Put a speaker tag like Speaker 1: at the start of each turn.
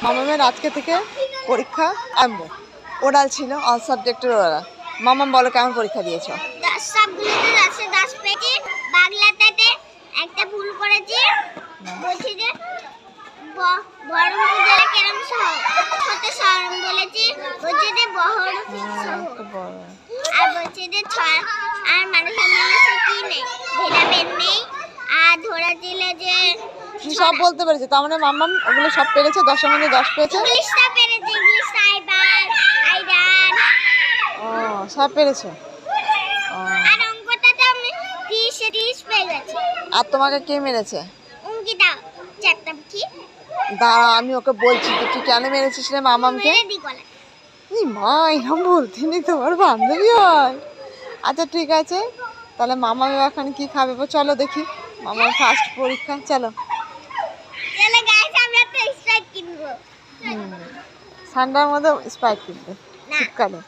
Speaker 1: মামামের আজকে থেকে পরীক্ষা আরম্ভ। ওরাল ছিল, অল সাবজেক্টের ওরাল। মামাম বলো কেমন পরীক্ষা দিয়েছো?
Speaker 2: সবগুলোতে 10 পেয়েছি। বাংলাতে একটা ভুল করেছি। বলছি যে বহরমপুর জেলা কেরম শহর, ছোট শহর বলেছি। বলছি যে বহরমপুর শহর। আর বলছি যে আর মানুষের কি নেই, ভিটামিন নেই। আর ধরা ছিল যে
Speaker 1: সব বলতে পেরেছে, তার মানে মামাম ওগুলো সব পেরেছে, 10-এর মধ্যে 10 পেয়েছে।
Speaker 2: ইংলিশটা পেরেছি, ইংলিশ আইডান
Speaker 1: ও সব পেরেছে।
Speaker 2: আর অঙ্কটাতে আমি 30 পেয়ে গেছি।
Speaker 1: আর তোমাকে কে মেরেছে?
Speaker 2: অঙ্কিতা চারটা কি
Speaker 1: দাঁড়া, আমি ওকে বলছি তো তুই কেন মেরেছিস রে মামামকে? মা এরকম বলতে নেই, তোমার বান্ধবী হয়। আচ্ছা ঠিক আছে, তাহলে মামা এখন কি খাবে? চলো দেখি মামার ফার্স্ট পরীক্ষা। চলো
Speaker 2: আমরা তো স্প্রাইট কিনবো।
Speaker 1: ঠান্ডার মধ্যে স্প্রাইট কিনবে শীতকালে।